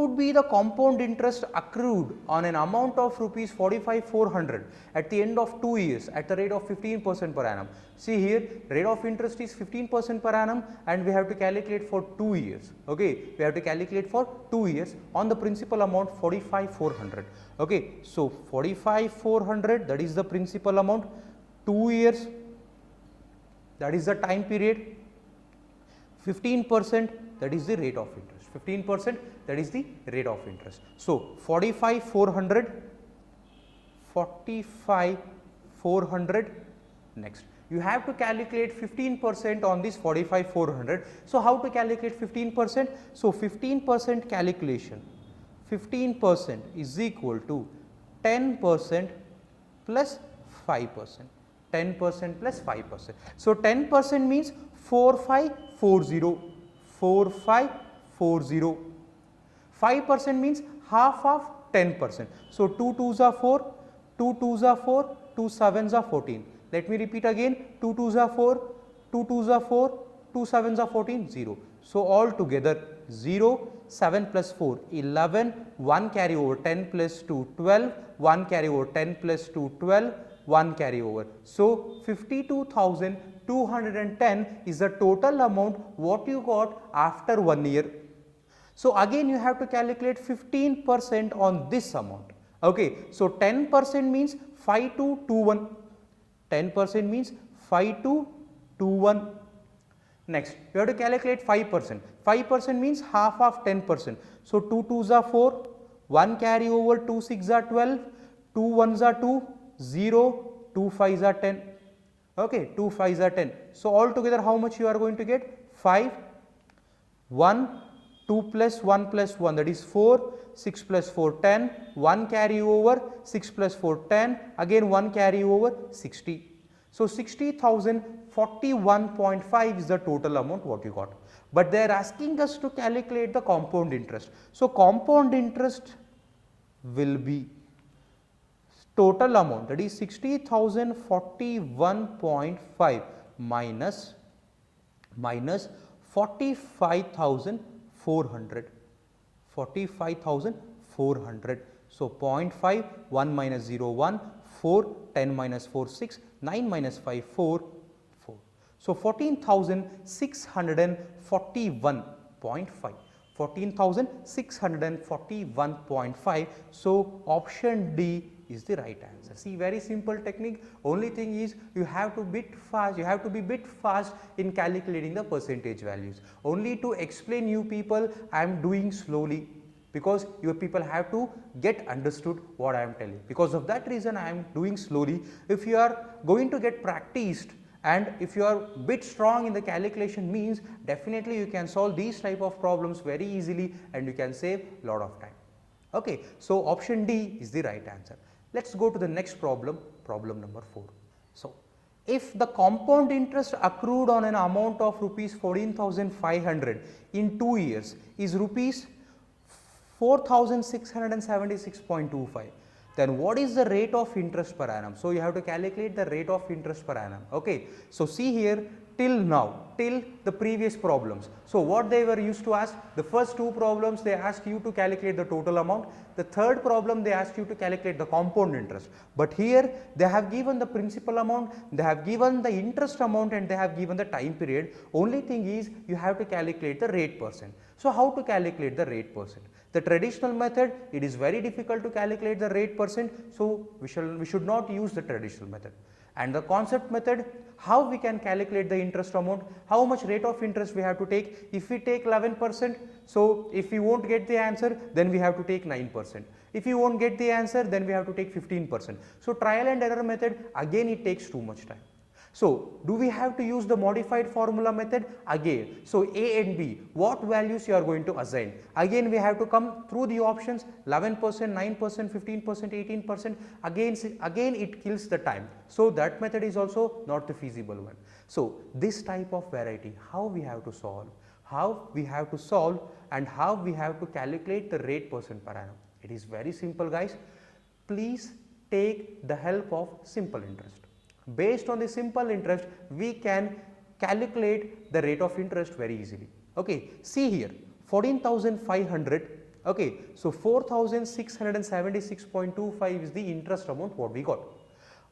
would be the compound interest accrued on an amount of rupees 45,400 at the end of 2 years at the rate of 15% per annum? See here, rate of interest is 15% per annum and we have to calculate for 2 years. Okay, we have to calculate for 2 years on the principal amount 45,400. Okay, so 45,400, that is the principal amount, 2 years, that is the time period, 15%, that is the rate of interest, 15%, that is the rate of interest. So 45,400, next you have to calculate 15% on this 45,400. So how to calculate 15%? So 15% calculation, 15% is equal to 10% plus 5%, 10% plus 5%. So 10% means 4540, 4540. 5% means half of 10%. So 2 2s are 4, 2 2s are 4, 2 7s are 14. Let me repeat again, 2 2s are 4, 2 2s are 4, 2 7s are 14, 0. So all together 0, 7 plus 4, 11, 1 carry over, 10 plus 2, 12, 1 carry over, 10 plus 2, 12, 1 carry over. So 52,210 is the total amount what you got after 1 year. So again you have to calculate 15% on this amount. Okay, so 10% means 5221. 10% means 5221. Next, you have to calculate 5%. 5% means half of 10%. So 2 2s are 4, 1 carry over, 2 6s are 12, 2 1s are 2, 0, 2 5s are 10. Okay, 2 5s are 10. So all together how much you are going to get? 5, 1, 2 plus 1 plus 1, that is 4, 6 plus 4, 10, 1 carry over, 6 plus 4, 10, again 1 carry over, 60. So 60,041.5 is the total amount what you got. But they are asking us to calculate the compound interest. So compound interest will be total amount, that is 60,041.5 minus 45,400, 45,400. So 0.5, 1 minus 0, 1, 4, 10 minus 4, 6, 9 minus 5, 4, 4. So 14,641.5, 14,641.5. So option D is the right answer. See, very simple technique. Only thing is you have to be bit fast in calculating the percentage values. Only to explain you people, I am doing slowly because your people have to get understood what I am telling. Because of that reason I am doing slowly. If you are going to get practiced and if you are bit strong in the calculation means, definitely you can solve these type of problems very easily and you can save lot of time. Okay, so option D is the right answer. Let's go to the next problem, problem number 4. So, if the compound interest accrued on an amount of rupees 14,500 in 2 years is rupees 4,676.25, then what is the rate of interest per annum? So, you have to calculate the rate of interest per annum. Okay. So, see here, till now, till the previous problems. So, what they were used to ask, the first two problems they asked you to calculate the total amount, the third problem they asked you to calculate the compound interest. But here they have given the principal amount, they have given the interest amount and they have given the time period. Only thing is you have to calculate the rate percent. So, how to calculate the rate percent? The traditional method, it is very difficult to calculate the rate percent. So, we should not use the traditional method. And the concept method, how we can calculate the interest amount, how much rate of interest we have to take. If we take 11%, so if we won't get the answer, then we have to take 9%. If you won't get the answer, then we have to take 15%. So trial and error method, again it takes too much time. So do we have to use the modified formula method? Again, so A and B, what values you are going to assign? Again we have to come through the options, 11%, 9%, 15%, 18%, again it kills the time. So that method is also not the feasible one. So this type of variety, how we have to solve? How we have to solve and how we have to calculate the rate percent per annum? It is very simple, guys. Please take the help of simple interest. Based on the simple interest, we can calculate the rate of interest very easily. Okay, see here, 14,500 Okay, so 4676.25 is the interest amount what we got.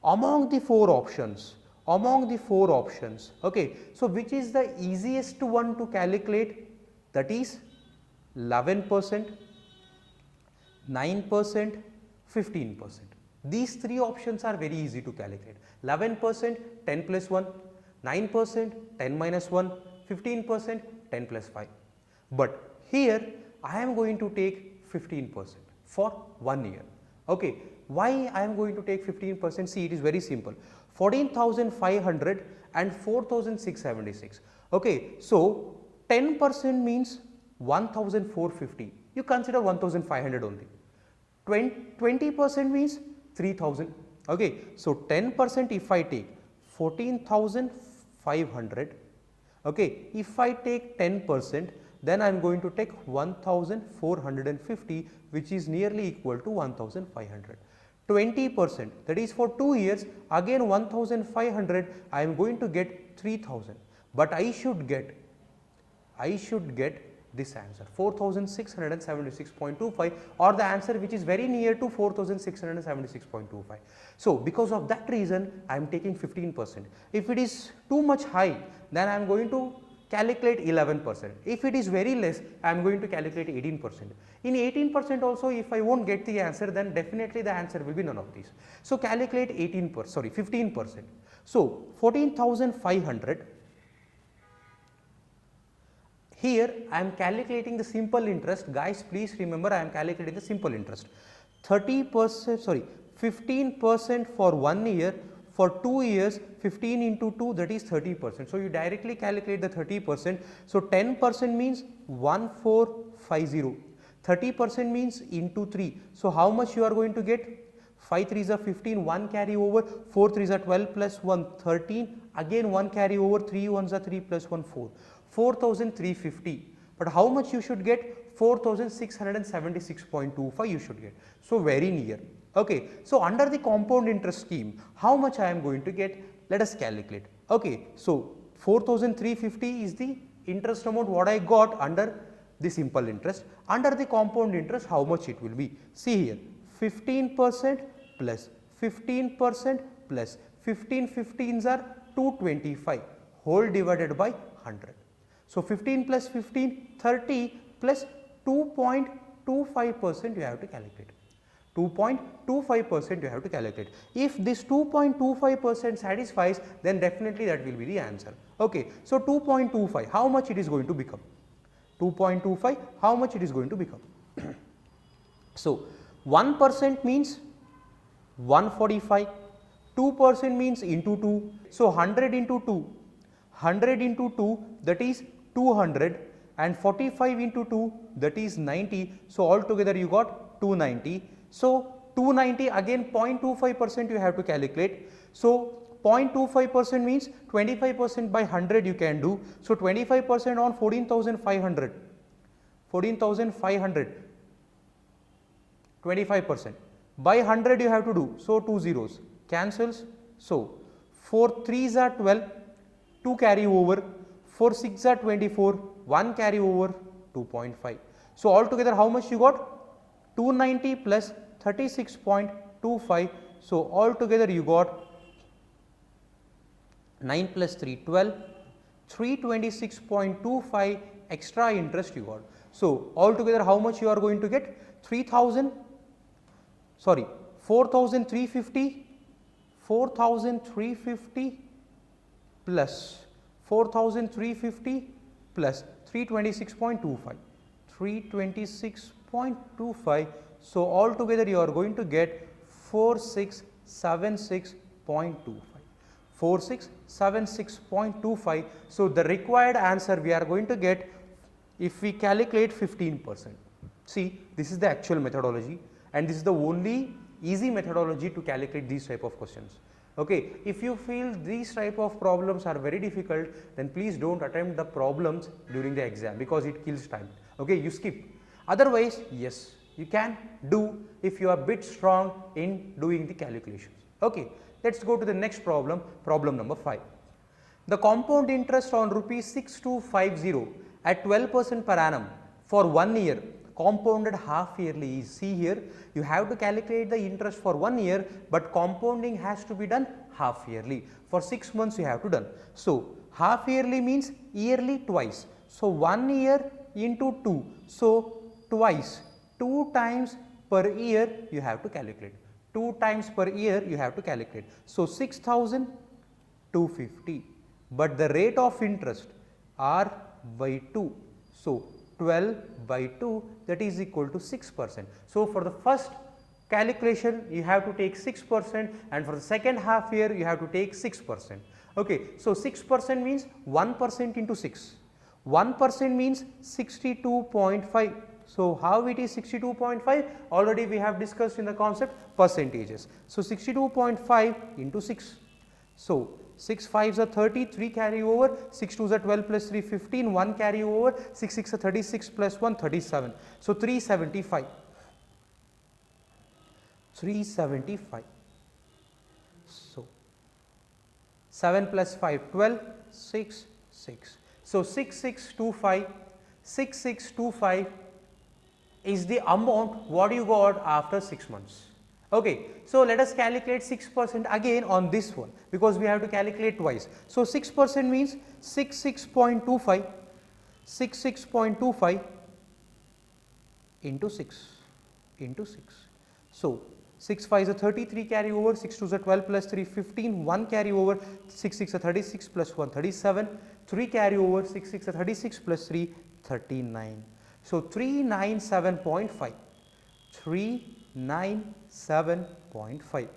Among the four options, okay, so which is the easiest one to calculate? That is 11%, 9%, 15%. These three options are very easy to calculate. 11%, 10 plus 1, 9%, 10 minus 1, 15%, 10 plus 5. But here I am going to take 15% for 1 year. Okay, why I am going to take 15%? See, it is very simple. 14,500 and 4,676. Okay, so 10% means 1,450. You consider 1,500 only. 20% means 3,000. Okay, so 10% if I take 14,500. Okay, if I take 10%, then I am going to take 1,450, which is nearly equal to 1,500. 20%, that is for 2 years, again 1,500, I am going to get 3,000, but I should get this answer 4676.25, or the answer which is very near to 4676.25. So, because of that reason I am taking 15%. If it is too much high, then I am going to calculate 11%. If it is very less, I am going to calculate 18%. In 18% also, if I won't get the answer, then definitely the answer will be none of these. So, calculate 15%. So, 14,500. Here I am calculating the simple interest. Guys, please remember, I am calculating the simple interest. 15% for 1 year, for 2 years, 15 into 2, that is 30%. So, you directly calculate the 30%. So, 10% means 1450, 30% means into 3. So, how much you are going to get? 5 3s are 15, 1 carry over, 4 3s are 12 plus 1 13, again 1 carry over, 3 1s are 3 plus 1 4. 4,350, but how much you should get? 4,676.25 you should get. So, very near. Okay. So, under the compound interest scheme, how much I am going to get? Let us calculate. Okay. So, 4,350 is the interest amount what I got under the simple interest. Under the compound interest, how much it will be? See here, 15% plus 15% plus 15 15s are 225 whole divided by 100. So, 15 plus 15, 30 plus 2.25% you have to calculate. 2.25% you have to calculate. If this 2.25% satisfies, then definitely that will be the answer. Okay. So, 2.25, how much it is going to become? 2.25, how much it is going to become? So, 1% means 145, 2% means into 2. So, 100 into 2, 100 into 2, that is 200, and 45 into 2, that is 90. So, altogether you got 290. So, 290 again 0.25% you have to calculate. So, 0.25% means 25% by 100 you can do. So, 25% on 14,500, 25% by 100 you have to do. So, 2 zeros cancels. So, 4 3s are 12, 2 carry over, 4 6 are 24, 1 carry over, 2.5. So, altogether how much you got? 290 plus 36.25. So, altogether you got 9 plus 3 12, 326.25 extra interest you got. So, altogether how much you are going to get? 4,350 plus 4,350 plus 326.25, 326.25. So, altogether you are going to get 4676.25, 4676.25. So, the required answer we are going to get if we calculate 15%. See, this is the actual methodology, and this is the only easy methodology to calculate these type of questions. Okay. If you feel these type of problems are very difficult, then please do not attempt the problems during the exam, because it kills time. Okay. You skip. Otherwise, yes, you can do if you are a bit strong in doing the calculations. Okay. Let us go to the next problem, problem number 5. The compound interest on rupees 6250 at 12% per annum for 1 year compounded half yearly is, see here, you have to calculate the interest for 1 year, but compounding has to be done half yearly. For 6 months you have to done. So half yearly means yearly twice. So 1 year into 2. So twice, 2 times per year you have to calculate. 2 times per year you have to calculate. So 6,250. But the rate of interest R by 2. So 12 by 2, that is equal to 6%. So for the first calculation you have to take 6%, and for the second half year you have to take 6%. Okay, so 6% means 1% into 6. 1% means 62.5. So how it is 62.5? Already we have discussed in the concept percentages. So 62.5 into 6. So 6 5s are 30, 3 carry over, 6 2s are 12 plus 3 15, 1 carry over, 6 6 are 36 plus 1 37. So 375. 375. So 7 plus 5 12, 6 6. So 6625, 6625 is the amount what you got after 6 months. Okay, so let us calculate 6% again on this one, because we have to calculate twice. So 6% means 66.25, 66.25 into 6 into 6. So 6 5s are 33 carry over, 6 2s are 12 plus 3 15, 1 carry over, 6 6 are 36 plus 1 37, 3 carry over, 6 6 are 36 plus 3 39. So 397.5, 397.5,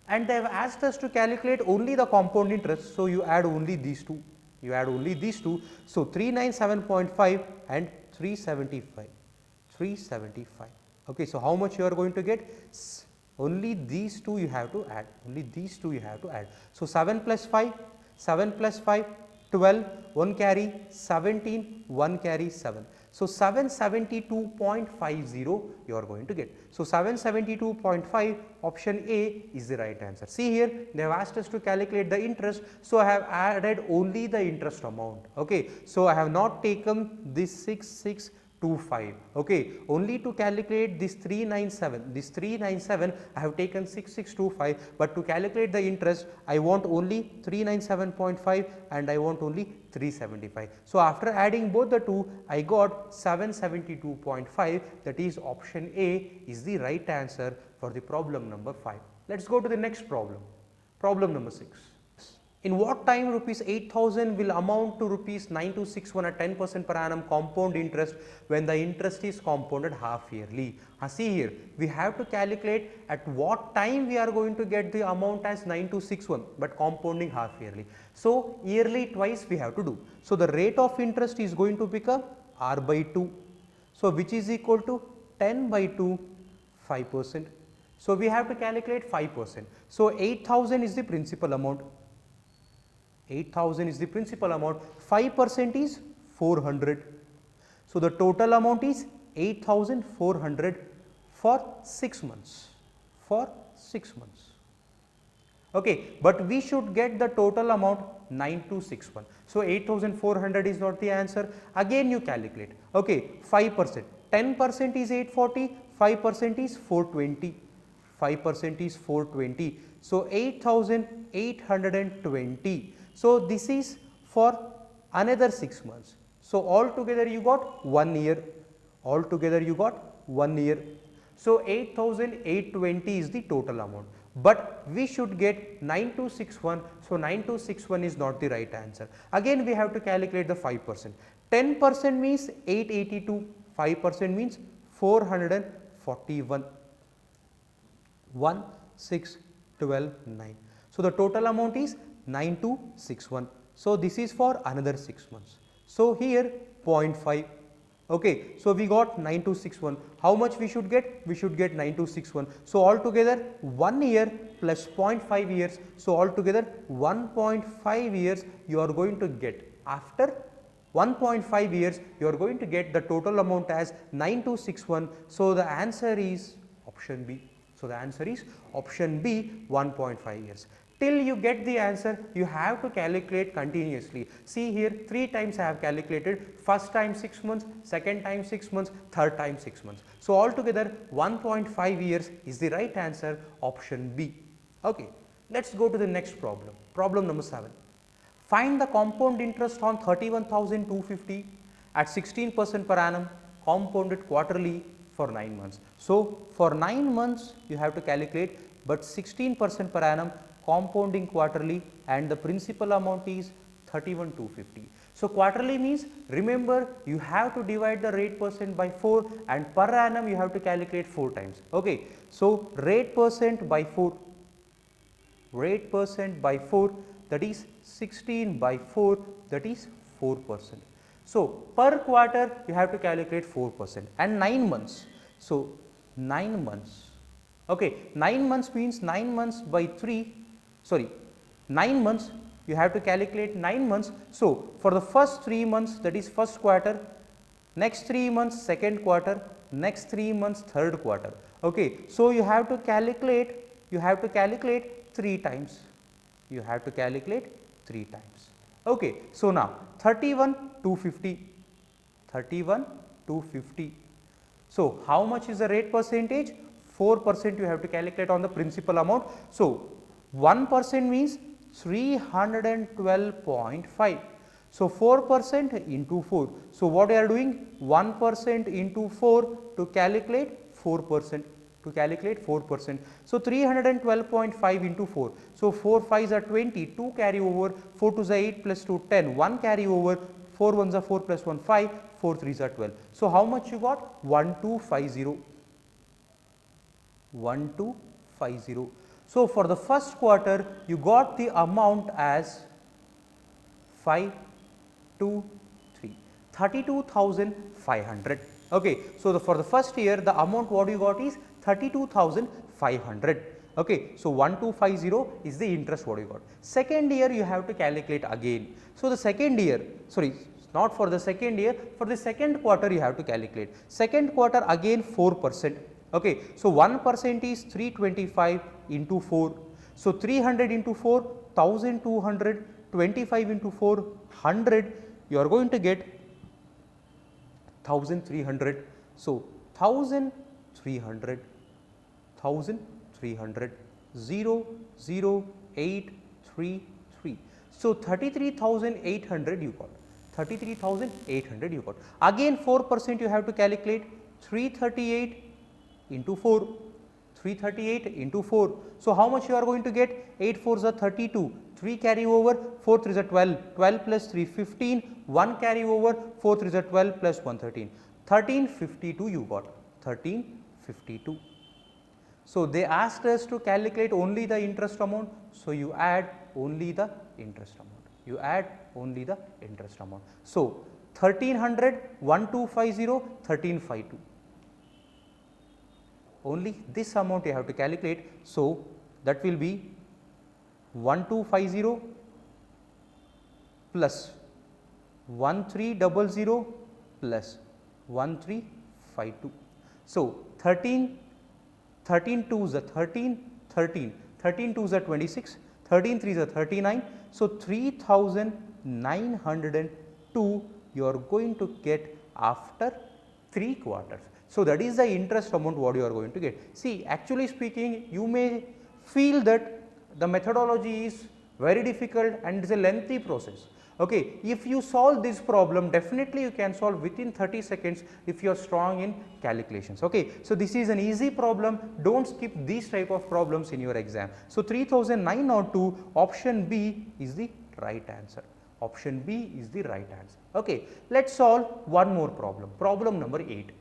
and they have asked us to calculate only the compound interest. So you add only these two, you add only these two. So 397.5 and 375, 375. Okay, so how much you are going to get? Only these two you have to add, only these two you have to add. So 7 plus 5, 7 plus 5, 12, 1 carry, 17, 1 carry, 7. So 772.50 you are going to get. So 772.5, option A is the right answer. See here, they have asked us to calculate the interest, so I have added only the interest amount. Okay, so I have not taken this 6625. Okay, only to calculate this 397, I have taken 6625, but to calculate the interest I want only 397.5 and I want only 375. So after adding both the two, I got 772.5, that is option A is the right answer for the problem number 5. Let us go to the next problem, problem number 6. In what time rupees 8,000 will amount to rupees 9261 at 10% per annum compound interest when the interest is compounded half yearly? See here, we have to calculate at what time we are going to get the amount as 9261, but compounding half yearly. So yearly twice we have to do. So the rate of interest is going to become R by 2. So which is equal to 10 by 2, 5%. So we have to calculate 5%. So 8,000 is the principal amount. 8,000 is the principal amount, 5% is 400. So the total amount is 8,400 for 6 months, for 6 months. Okay, but we should get the total amount 9261. So 8,400 is not the answer. Again you calculate. Okay, 5%, 10% is 840, 5% is 420. 5% is 420. So 8,820. So this is for another 6 months. So altogether you got 1 year. Altogether you got 1 year. So 8,820 is the total amount. But we should get 9261. So 9261 is not the right answer. Again we have to calculate the 5%. 10% means 882. 5% means 441. 1, 6, 12, 9. So the total amount is 9261. So this is for another 6 months. So here 0.5. Okay, so we got 9261. How much we should get? We should get 9261. So altogether 1 year plus 0.5 years. So altogether 1.5 years you are going to get. After 1.5 years you are going to get the total amount as 9261. So the answer is option B. So the answer is option B, 1.5 years. Till you get the answer, you have to calculate continuously. See here, 3 times I have calculated, first time 6 months, second time 6 months, third time 6 months. So altogether 1.5 years is the right answer, option B. Okay, let's go to the next problem. Problem number 7. Find the compound interest on 31,250 at 16% per annum, compounded quarterly for 9 months. So for 9 months you have to calculate, but 16% per annum, compounding quarterly, and the principal amount is 31,250. So quarterly means, remember, you have to divide the rate percent by 4, and per annum you have to calculate 4 times. Okay. So rate percent by 4, rate percent by 4, that is 16 by 4, that is 4%. So per quarter you have to calculate 4% and 9 months. So 9 months. Okay, 9 months means 9 months by 3, sorry, 9 months you have to calculate 9 months. So for the first 3 months, that is first quarter, next 3 months second quarter, next 3 months third quarter. Okay, so you have to calculate 3 times. You have to calculate 3 times. Okay, so now 31,250, 31,250. So how much is the rate percentage? 4% you have to calculate on the principal amount. So 1% means 312.5. So 4% into 4. So what you are doing? 1% into 4 to calculate 4%. To calculate 4%. So 312.5 into 4. So 4 5s are 20, 2 carry over, 4 2s are 8 plus 2 10, 1 carry over, 4 1s are 4 plus 1 5, 4 3s are 12. So how much you got? 1250. 1250. So for the first quarter you got the amount as 523, 32,500. Okay, so for the first year the amount what you got is 32,500. Okay, so 1250 is the interest what you got. Second year you have to calculate again. So the second year, sorry, not for the second year, for the second quarter you have to calculate. Second quarter again 4%. Okay, so 1% is 325 into 4. So 300 into 4, 1200, 25 into 4, 100, you are going to get 1300. So 1300, 0, 0, 8, 3, 3. So 33,800 you got. 33,800 you got. Again 4% you have to calculate. 338 into 4, 338 into 4. So how much you are going to get? 8 4s are 32, 3 carry over, 4 3s are 12, 12 plus 3 15, 1 carry over, 4 3s are 12 plus 1 13, 1352 you got, 1352. So they asked us to calculate only the interest amount, so you add only the interest amount, you add only the interest amount. So 1300, 1250, 1352. Only this amount you have to calculate. So that will be 1250 plus 1300 plus 1352. So 13 2s are 13, 13, 13 2s are 26, 13 3s are 39. So 3902 you are going to get after 3 quarters. So that is the interest amount what you are going to get. See, actually speaking, you may feel that the methodology is very difficult and it is a lengthy process. Okay, if you solve this problem, definitely you can solve within 30 seconds if you are strong in calculations. Okay, so this is an easy problem. Don't skip these type of problems in your exam. So 3902, option B is the right answer. Option B is the right answer. Okay, let's solve one more problem. Problem number 8.